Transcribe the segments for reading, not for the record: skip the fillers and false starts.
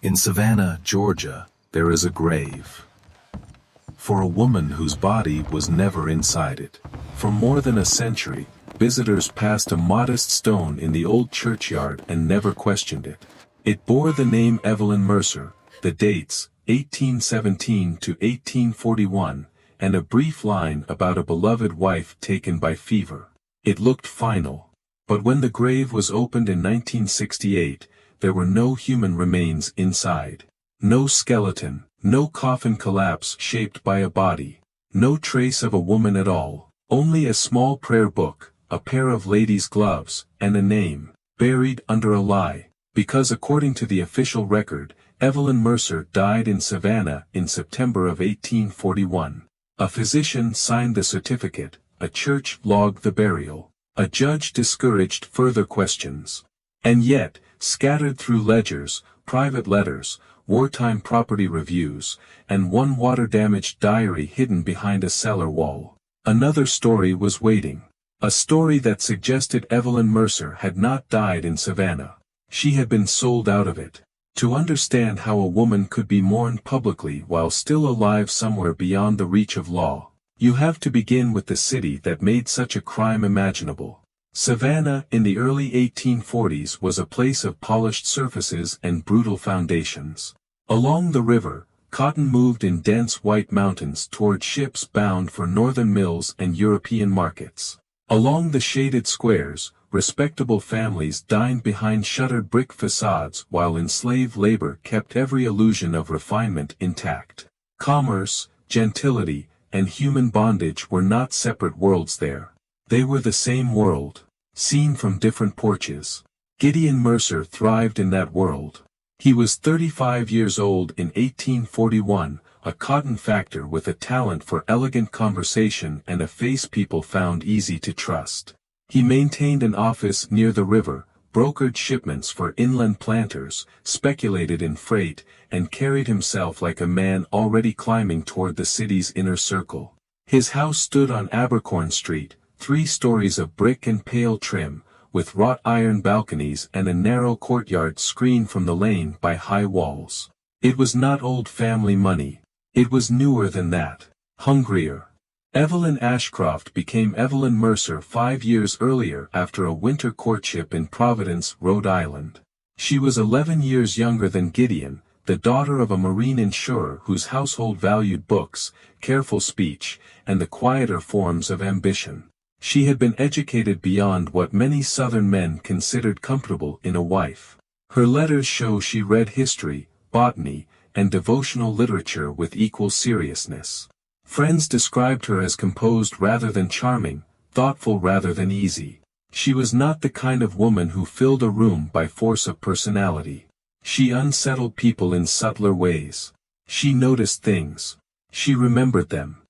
In Savannah, Georgia, there is a grave for a woman whose body was never inside it. For more than a century, visitors passed a modest stone in the old churchyard and never questioned it. It bore the name Evelyn Mercer, the dates, 1817 to 1841, and a brief line about a beloved wife taken by fever. It looked final. But when the grave was opened in 1968, there were no human remains inside. No skeleton, no coffin collapse shaped by a body, no trace of a woman at all, only a small prayer book, a pair of ladies' gloves, and a name, buried under a lie, because according to the official record, Evelyn Mercer died in Savannah in September of 1841. A physician signed the certificate, a church logged the burial, a judge discouraged further questions. And yet, scattered through ledgers, private letters, wartime property reviews, and one water-damaged diary hidden behind a cellar wall, another story was waiting. A story that suggested Evelyn Mercer had not died in Savannah. She had been sold out of it. To understand how a woman could be mourned publicly while still alive somewhere beyond the reach of law, you have to begin with the city that made such a crime imaginable. Savannah in the early 1840s was a place of polished surfaces and brutal foundations. Along the river, cotton moved in dense white mountains toward ships bound for northern mills and European markets. Along the shaded squares, respectable families dined behind shuttered brick facades while enslaved labor kept every illusion of refinement intact. Commerce, gentility, and human bondage were not separate worlds there. They were the same world, seen from different porches. Gideon Mercer thrived in that world. He was 35 years old in 1841, a cotton factor with a talent for elegant conversation and a face people found easy to trust. He maintained an office near the river, brokered shipments for inland planters, speculated in freight, and carried himself like a man already climbing toward the city's inner circle. His house stood on Abercorn Street, 3 stories of brick and pale trim, with wrought iron balconies and a narrow courtyard screened from the lane by high walls. It was not old family money. It was newer than that, hungrier. Evelyn Ashcroft became Evelyn Mercer 5 years earlier after a winter courtship in Providence, Rhode Island. She was 11 years younger than Gideon, the daughter of a marine insurer whose household valued books, careful speech, and the quieter forms of ambition. She had been educated beyond what many Southern men considered comfortable in a wife. Her letters show she read history, botany, and devotional literature with equal seriousness. Friends described her as composed rather than charming, thoughtful rather than easy. She was not the kind of woman who filled a room by force of personality. She unsettled people in subtler ways. She noticed things. She remembered them.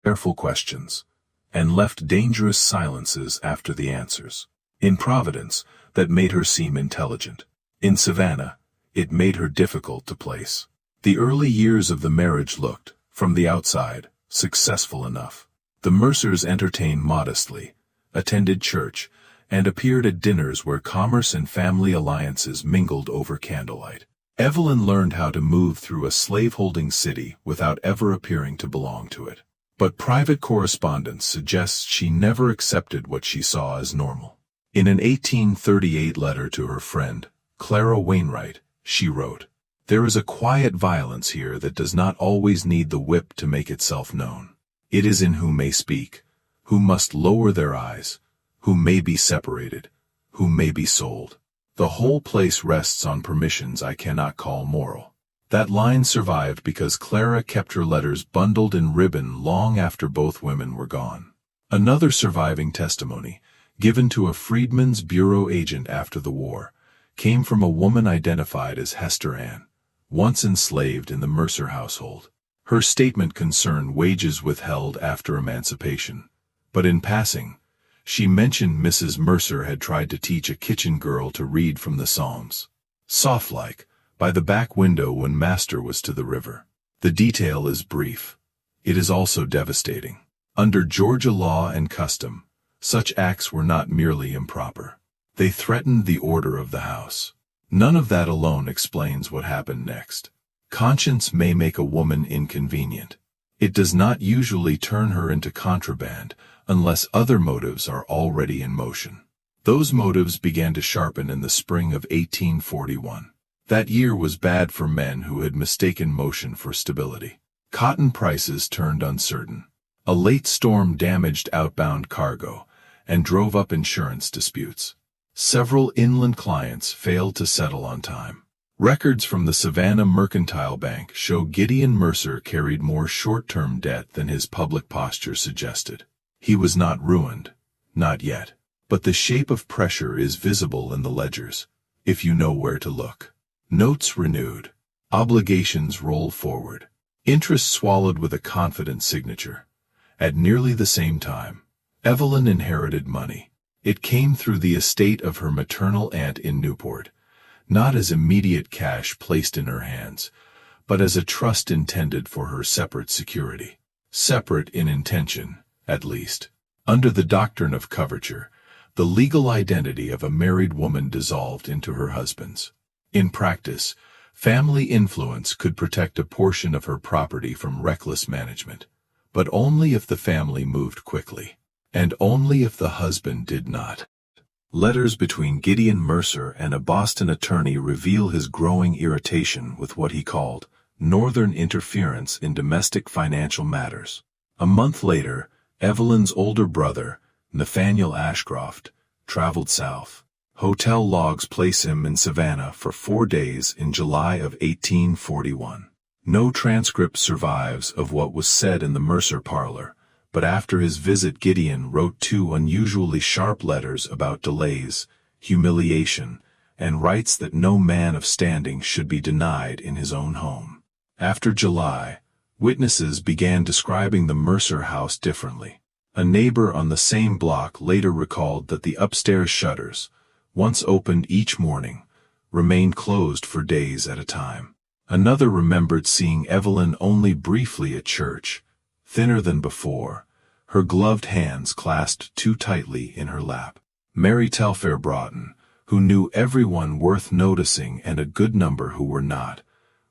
Careful questions, and left dangerous silences after the answers. In Providence, that made her seem intelligent. In Savannah, it made her difficult to place. The early years of the marriage looked, from the outside, successful enough. The Mercers entertained modestly, attended church, and appeared at dinners where commerce and family alliances mingled over candlelight. Evelyn learned how to move through a slave-holding city without ever appearing to belong to it. But private correspondence suggests she never accepted what she saw as normal. In an 1838 letter to her friend, Clara Wainwright, she wrote, "There is a quiet violence here that does not always need the whip to make itself known. It is in who may speak, who must lower their eyes, who may be separated, who may be sold. The whole place rests on permissions I cannot call moral." That line survived because Clara kept her letters bundled in ribbon long after both women were gone. Another surviving testimony, given to a Freedmen's Bureau agent after the war, came from a woman identified as Hester Ann, once enslaved in the Mercer household. Her statement concerned wages withheld after emancipation, but in passing, she mentioned Mrs. Mercer had tried to teach a kitchen girl to read from the Psalms, soft-like, by the back window when master was to the river. The detail is brief. It is also devastating. Under Georgia law and custom, such acts were not merely improper. They threatened the order of the house. None of that alone explains what happened next. Conscience may make a woman inconvenient. It does not usually turn her into contraband unless other motives are already in motion. Those motives began to sharpen in the spring of 1841. That year was bad for men who had mistaken motion for stability. Cotton prices turned uncertain. A late storm damaged outbound cargo and drove up insurance disputes. Several inland clients failed to settle on time. Records from the Savannah Mercantile Bank show Gideon Mercer carried more short-term debt than his public posture suggested. He was not ruined, not yet, but the shape of pressure is visible in the ledgers, if you know where to look. Notes renewed. Obligations roll forward. Interest swallowed with a confident signature. At nearly the same time, Evelyn inherited money. It came through the estate of her maternal aunt in Newport, not as immediate cash placed in her hands, but as a trust intended for her separate security. Separate in intention, at least. Under the doctrine of coverture, the legal identity of a married woman dissolved into her husband's. In practice, family influence could protect a portion of her property from reckless management, but only if the family moved quickly, and only if the husband did not. Letters between Gideon Mercer and a Boston attorney reveal his growing irritation with what he called northern interference in domestic financial matters. A month later, Evelyn's older brother, Nathaniel Ashcroft, traveled south. Hotel logs place him in Savannah for 4 days in July of 1841. No transcript survives of what was said in the Mercer parlor, but after his visit Gideon wrote 2 unusually sharp letters about delays, humiliation, and rights that no man of standing should be denied in his own home. After July, witnesses began describing the Mercer house differently. A neighbor on the same block later recalled that the upstairs shutters, once opened each morning, remained closed for days at a time. Another remembered seeing Evelyn only briefly at church, thinner than before, her gloved hands clasped too tightly in her lap. Mary Telfair Broughton, who knew everyone worth noticing and a good number who were not,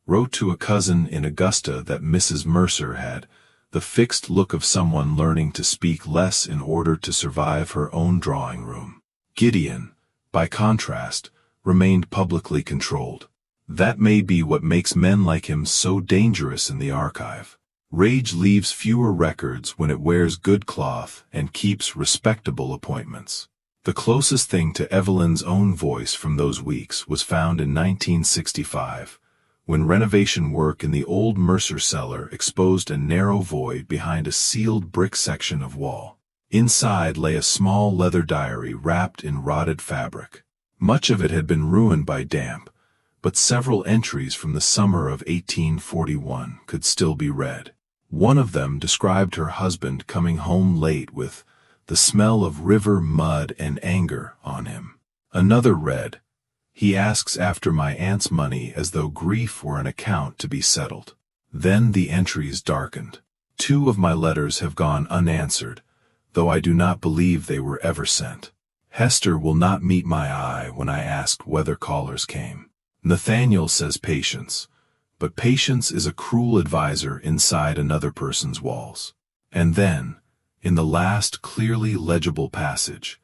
wrote to a cousin in Augusta that Mrs. Mercer had the fixed look of someone learning to speak less in order to survive her own drawing room. Gideon, by contrast, remained publicly controlled. That may be what makes men like him so dangerous in the archive. Rage leaves fewer records when it wears good cloth and keeps respectable appointments. The closest thing to Evelyn's own voice from those weeks was found in 1965, when renovation work in the old Mercer cellar exposed a narrow void behind a sealed brick section of wall. Inside lay a small leather diary wrapped in rotted fabric. Much of it had been ruined by damp, but several entries from the summer of 1841 could still be read. One of them described her husband coming home late with the smell of river mud and anger on him. Another read, "He asks after my aunt's money as though grief were an account to be settled." Then the entries darkened. 2 of my letters have gone unanswered, though I do not believe they were ever sent. Hester will not meet my eye when I ask whether callers came. Nathaniel says patience, but patience is a cruel advisor inside another person's walls. And then, in the last clearly legible passage,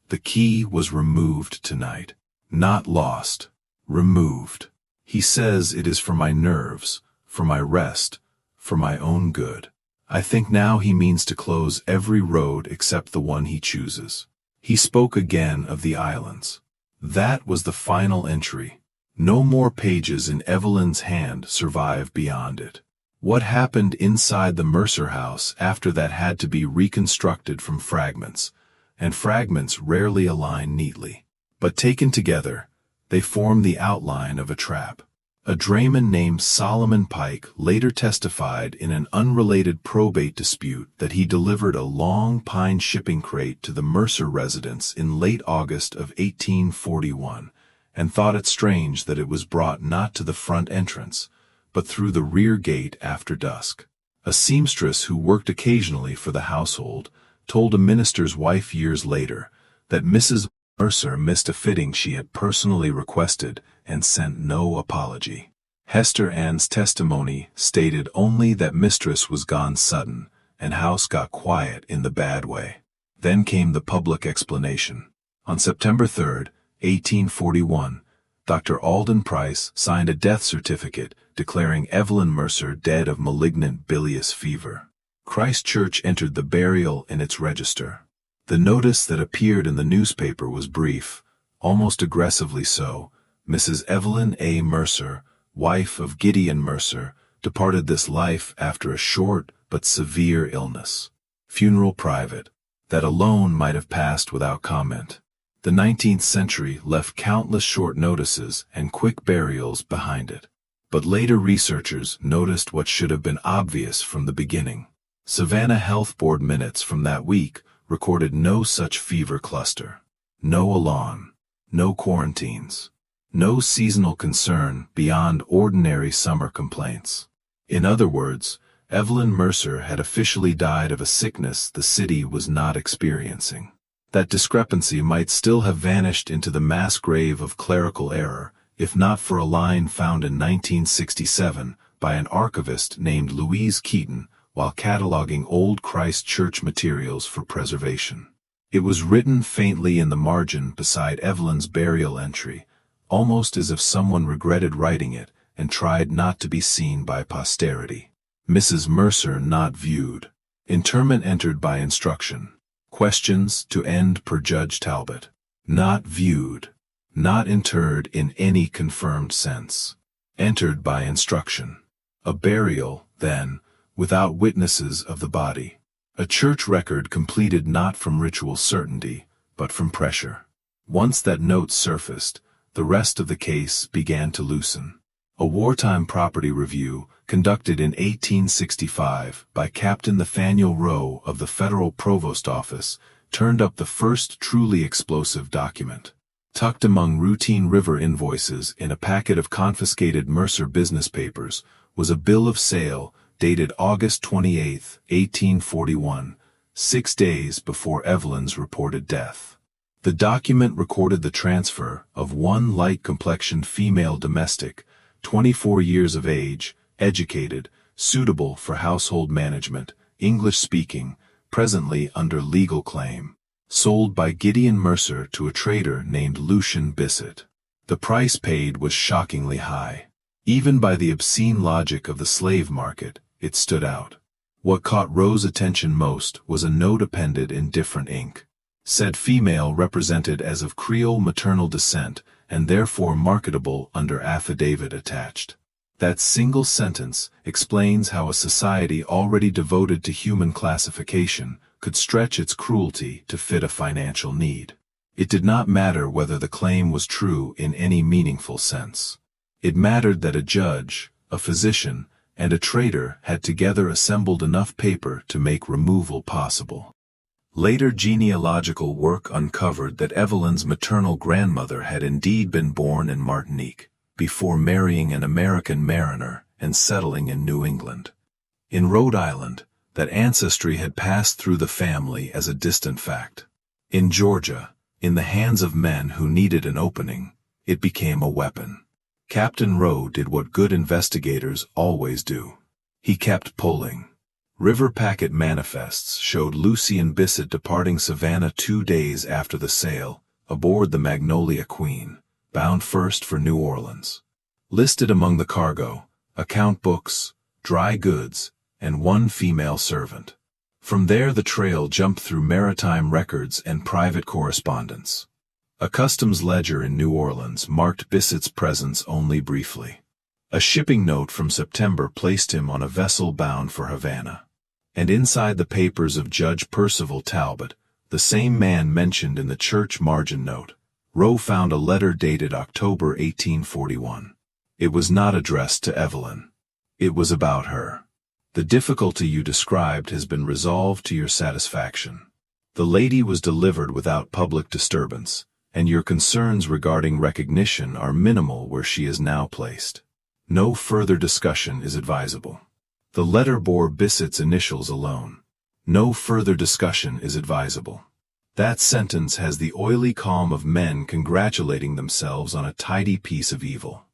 the key was removed tonight. Not lost, removed. He says it is for my nerves, for my rest, for my own good. I think now he means to close every road except the one he chooses. He spoke again of the islands. That was the final entry. No more pages in Evelyn's hand survive beyond it. What happened inside the Mercer house after that had to be reconstructed from fragments, and fragments rarely align neatly. But taken together, they form the outline of a trap. A drayman named Solomon Pike later testified in an unrelated probate dispute that he delivered a long pine shipping crate to the Mercer residence in late August of 1841, and thought it strange that it was brought not to the front entrance, but through the rear gate after dusk. A seamstress who worked occasionally for the household told a minister's wife years later that Mrs. Mercer missed a fitting she had personally requested and sent no apology. Hester Ann's testimony stated only that mistress was gone sudden, and house got quiet in the bad way. Then came the public explanation. On September 3, 1841, Dr. Alden Price signed a death certificate declaring Evelyn Mercer dead of malignant bilious fever. Christ Church entered the burial in its register. The notice that appeared in the newspaper was brief, almost aggressively so. Mrs. Evelyn A. Mercer, wife of Gideon Mercer, departed this life after a short but severe illness. Funeral private. That alone might have passed without comment. The 19th century left countless short notices and quick burials behind it. But later researchers noticed what should have been obvious from the beginning. Savannah Health Board minutes from that week recorded no such fever cluster. No alarm. No quarantines. No seasonal concern beyond ordinary summer complaints. In other words, Evelyn Mercer had officially died of a sickness the city was not experiencing. That discrepancy might still have vanished into the mass grave of clerical error, if not for a line found in 1967 by an archivist named Louise Keaton while cataloging old Christ Church materials for preservation. It was written faintly in the margin beside Evelyn's burial entry, almost as if someone regretted writing it and tried not to be seen by posterity. Mrs. Mercer not viewed. Interment entered by instruction. Questions to end per Judge Talbot. Not viewed. Not interred in any confirmed sense. Entered by instruction. A burial, then, without witnesses of the body. A church record completed not from ritual certainty, but from pressure. Once that note surfaced, the rest of the case began to loosen. A wartime property review, conducted in 1865 by Captain Nathaniel Rowe of the Federal Provost Office, turned up the first truly explosive document. Tucked among routine river invoices in a packet of confiscated Mercer business papers was a bill of sale dated August 28, 1841, 6 days before Evelyn's reported death. The document recorded the transfer of one light-complexioned female domestic, 24 years of age, educated, suitable for household management, English-speaking, presently under legal claim, sold by Gideon Mercer to a trader named Lucian Bissett. The price paid was shockingly high. Even by the obscene logic of the slave market, it stood out. What caught Rowe's attention most was a note appended in different ink. Said female represented as of Creole maternal descent and therefore marketable under affidavit attached. That single sentence explains how a society already devoted to human classification could stretch its cruelty to fit a financial need. It did not matter whether the claim was true in any meaningful sense. It mattered that a judge, a physician, and a trader had together assembled enough paper to make removal possible. Later genealogical work uncovered that Evelyn's maternal grandmother had indeed been born in Martinique, before marrying an American mariner and settling in New England. In Rhode Island, that ancestry had passed through the family as a distant fact. In Georgia, in the hands of men who needed an opening, it became a weapon. Captain Rowe did what good investigators always do. He kept pulling. River packet manifests showed Lucian Bissett departing Savannah 2 days after the sale, aboard the Magnolia Queen, bound first for New Orleans. Listed among the cargo, account books, dry goods, and one female servant. From there the trail jumped through maritime records and private correspondence. A customs ledger in New Orleans marked Bissett's presence only briefly. A shipping note from September placed him on a vessel bound for Havana. And inside the papers of Judge Percival Talbot, the same man mentioned in the church margin note, Rowe found a letter dated October 1841. It was not addressed to Evelyn. It was about her. The difficulty you described has been resolved to your satisfaction. The lady was delivered without public disturbance, and your concerns regarding recognition are minimal where she is now placed. No further discussion is advisable. The letter bore Bissett's initials alone. No further discussion is advisable. That sentence has the oily calm of men congratulating themselves on a tidy piece of evil.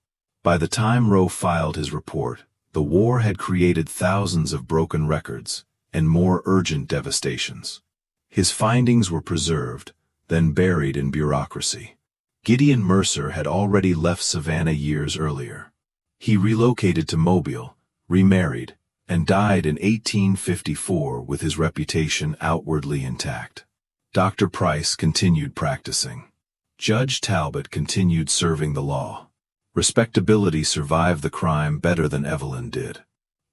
By the time Rowe filed his report, the war had created thousands of broken records and more urgent devastations. His findings were preserved, then buried in bureaucracy. Gideon Mercer had already left Savannah years earlier. He relocated to Mobile, remarried, and died in 1854 with his reputation outwardly intact. Dr. Price continued practicing. Judge Talbot continued serving the law. Respectability survived the crime better than Evelyn did.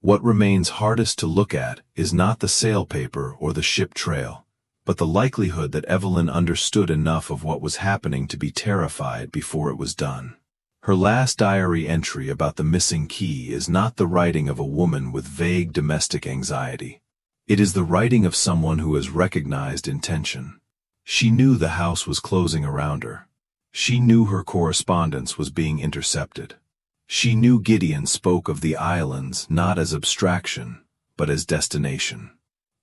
What remains hardest to look at is not the sale paper or the ship trail, but the likelihood that Evelyn understood enough of what was happening to be terrified before it was done. Her last diary entry about the missing key is not the writing of a woman with vague domestic anxiety. It is the writing of someone who has recognized intention. She knew the house was closing around her. She knew her correspondence was being intercepted. She knew Gideon spoke of the islands not as abstraction, but as destination.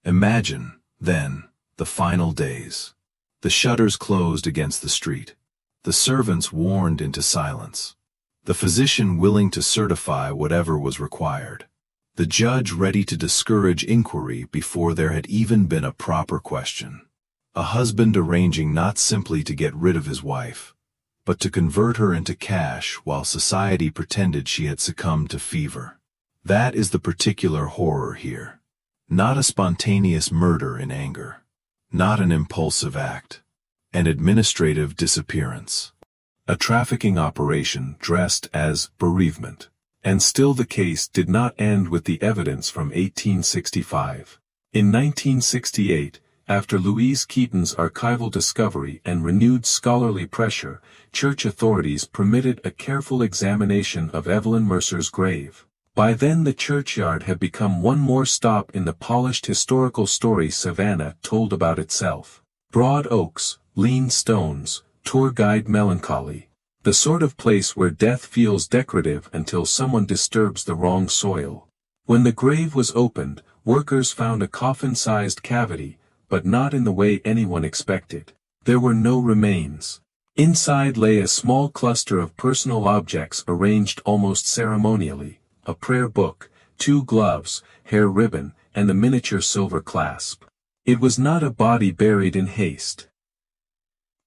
Imagine, then, the final days. The shutters closed against the street. The servants warned into silence. The physician willing to certify whatever was required. The judge ready to discourage inquiry before there had even been a proper question. A husband arranging not simply to get rid of his wife, but to convert her into cash while society pretended she had succumbed to fever. That is the particular horror here. Not a spontaneous murder in anger. Not an impulsive act. An administrative disappearance. A trafficking operation dressed as bereavement. And still the case did not end with the evidence from 1865. In 1968, after Louise Keaton's archival discovery and renewed scholarly pressure, church authorities permitted a careful examination of Evelyn Mercer's grave. By then the churchyard had become one more stop in the polished historical story Savannah told about itself. Broad oaks, lean stones, tour guide melancholy. The sort of place where death feels decorative until someone disturbs the wrong soil. When the grave was opened, workers found a coffin-sized cavity, but not in the way anyone expected. There were no remains. Inside lay a small cluster of personal objects arranged almost ceremonially: a prayer book, 2 gloves, hair ribbon, and a miniature silver clasp. It was not a body buried in haste.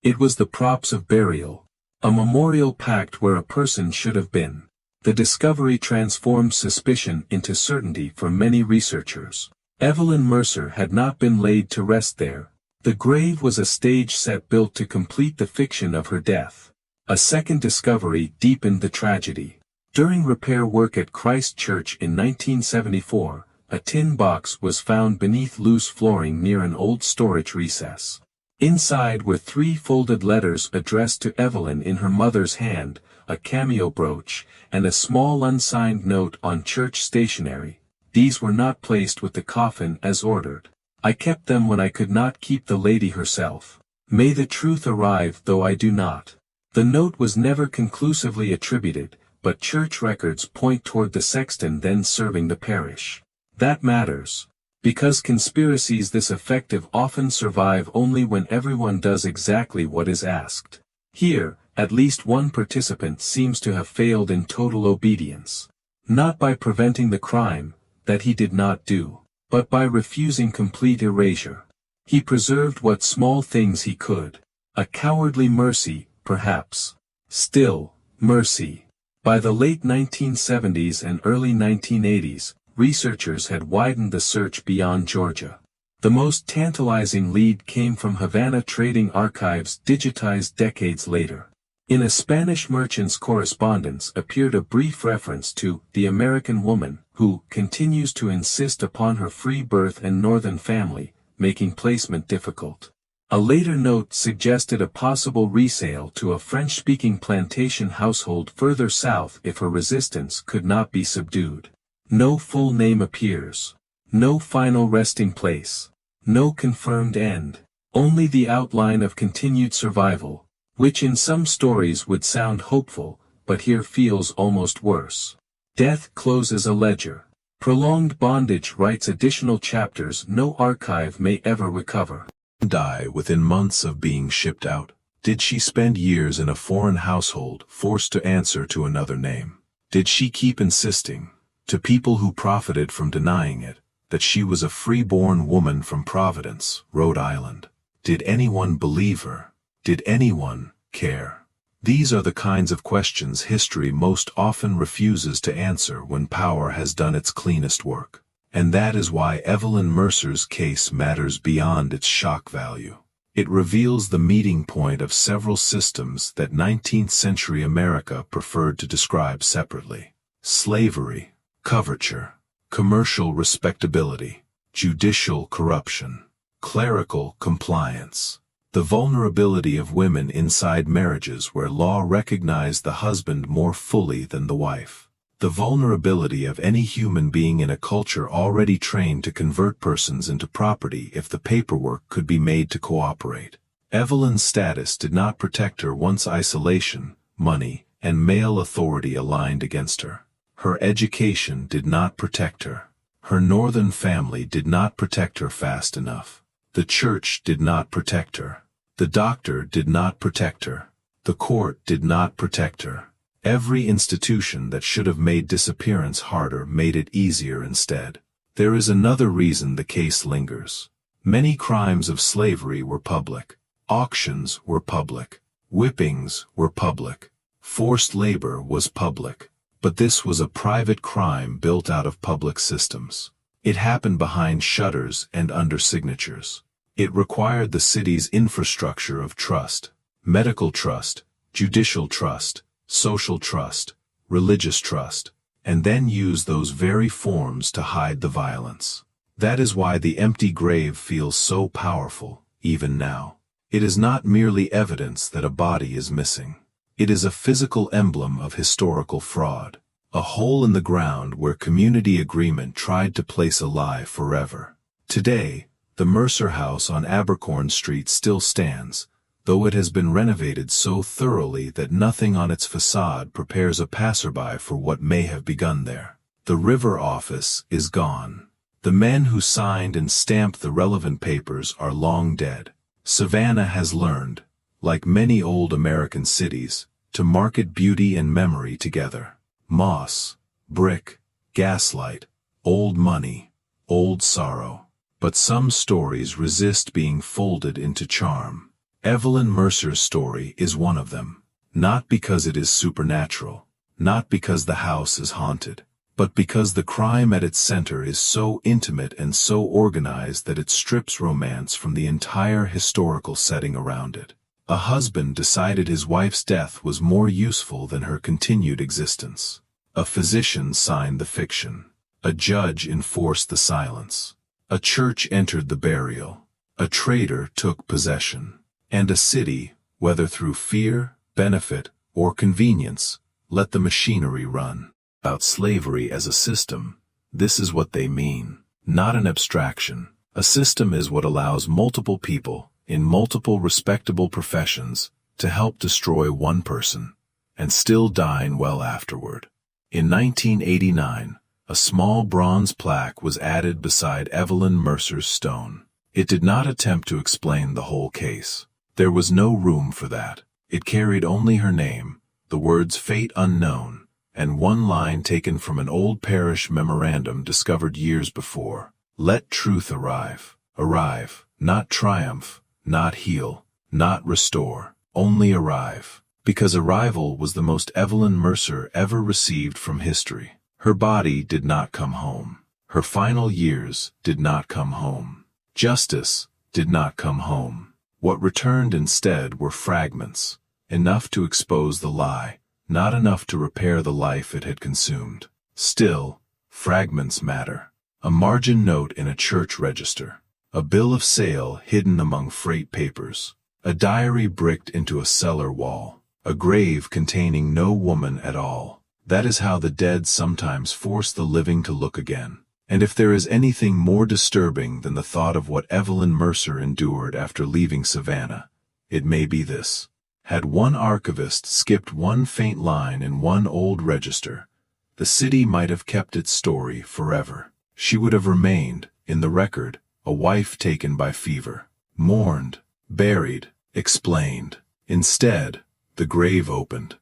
It was the props of burial. A memorial packed where a person should have been. The discovery transformed suspicion into certainty for many researchers. Evelyn Mercer had not been laid to rest there. The grave was a stage set built to complete the fiction of her death. A second discovery deepened the tragedy. During repair work at Christ Church in 1974, a tin box was found beneath loose flooring near an old storage recess. Inside were 3 folded letters addressed to Evelyn in her mother's hand, a cameo brooch, and a small unsigned note on church stationery. These were not placed with the coffin as ordered. I kept them when I could not keep the lady herself. May the truth arrive though I do not. The note was never conclusively attributed, but church records point toward the sexton then serving the parish. That matters. Because conspiracies this effective often survive only when everyone does exactly what is asked. Here, at least one participant seems to have failed in total obedience. Not by preventing the crime, that he did not do, but by refusing complete erasure. He preserved what small things he could. A cowardly mercy, perhaps. Still, mercy. By the late 1970s and early 1980s, researchers had widened the search beyond Georgia. The most tantalizing lead came from Havana trading archives digitized decades later. In a Spanish merchant's correspondence appeared a brief reference to the American woman who continues to insist upon her free birth and northern family, making placement difficult. A later note suggested a possible resale to a French-speaking plantation household further south if her resistance could not be subdued. No full name appears. No final resting place. No confirmed end. Only the outline of continued survival, which in some stories would sound hopeful, but here feels almost worse. Death closes a ledger. Prolonged bondage writes additional chapters no archive may ever recover. Die within months of being shipped out? Did she spend years in a foreign household, forced to answer to another name? Did she keep insisting, to people who profited from denying it, that she was a free-born woman from Providence, Rhode Island? Did anyone believe her? Did anyone care? These are the kinds of questions history most often refuses to answer when power has done its cleanest work. And that is why Evelyn Mercer's case matters beyond its shock value. It reveals the meeting point of several systems that 19th-century America preferred to describe separately: slavery, coverture, commercial respectability, judicial corruption, clerical compliance. The vulnerability of women inside marriages where law recognized the husband more fully than the wife. The vulnerability of any human being in a culture already trained to convert persons into property if the paperwork could be made to cooperate. Evelyn's status did not protect her once isolation, money, and male authority aligned against her. Her education did not protect her. Her northern family did not protect her fast enough. The church did not protect her. The doctor did not protect her. The court did not protect her. Every institution that should have made disappearance harder made it easier instead. There is another reason the case lingers. Many crimes of slavery were public. Auctions were public. Whippings were public. Forced labor was public. But this was a private crime built out of public systems. It happened behind shutters and under signatures. It required the city's infrastructure of trust: medical trust, judicial trust, social trust, religious trust, and then use those very forms to hide the violence. That is why the empty grave feels so powerful, even now. It is not merely evidence that a body is missing. It is a physical emblem of historical fraud, a hole in the ground where community agreement tried to place a lie forever. Today, the Mercer House on Abercorn Street still stands, though it has been renovated so thoroughly that nothing on its facade prepares a passerby for what may have begun there. The River office is gone. The men who signed and stamped the relevant papers are long dead. Savannah has learned, like many old American cities, to market beauty and memory together. Moss, brick, gaslight, old money, old sorrow. But some stories resist being folded into charm. Evelyn Mercer's story is one of them. Not because it is supernatural, not because the house is haunted, but because the crime at its center is so intimate and so organized that it strips romance from the entire historical setting around it. A husband decided his wife's death was more useful than her continued existence. A physician signed the fiction. A judge enforced the silence. A church entered the burial. A trader took possession. And a city, whether through fear, benefit, or convenience, let the machinery run. About slavery as a system, this is what they mean, not an abstraction. A system is what allows multiple people, in multiple respectable professions, to help destroy one person, and still dine well afterward. In 1989, a small bronze plaque was added beside Evelyn Mercer's stone. It did not attempt to explain the whole case. There was no room for that. It carried only her name, the words "fate unknown," and one line taken from an old parish memorandum discovered years before. Let truth arrive. Arrive, not triumph, not heal, not restore, only arrive. Because arrival was the most Evelyn Mercer ever received from history. Her body did not come home. Her final years did not come home. Justice did not come home. What returned instead were fragments, enough to expose the lie, not enough to repair the life it had consumed. Still, fragments matter. A margin note in a church register, a bill of sale hidden among freight papers, a diary bricked into a cellar wall, a grave containing no woman at all. That is how the dead sometimes force the living to look again. And if there is anything more disturbing than the thought of what Evelyn Mercer endured after leaving Savannah, it may be this. Had one archivist skipped one faint line in one old register, the city might have kept its story forever. She would have remained, in the record, a wife taken by fever, Mourned, buried, explained. Instead, the grave opened.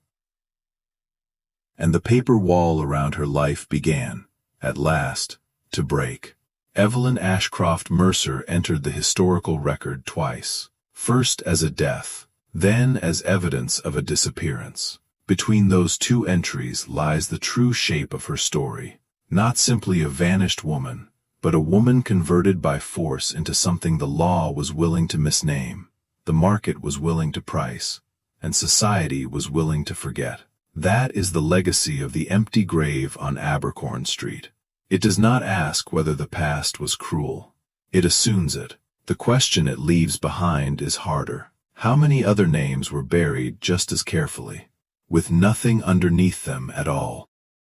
And the paper wall around her life began, at last, to break. Evelyn Ashcroft Mercer entered the historical record twice, first as a death, then as evidence of a disappearance. Between those two entries lies the true shape of her story, not simply a vanished woman, but a woman converted by force into something the law was willing to misname, the market was willing to price, and society was willing to forget. That is the legacy of the empty grave on Abercorn Street. It does not ask whether the past was cruel. It assumes it. The question it leaves behind is harder. How many other names were buried just as carefully, with nothing underneath them at all?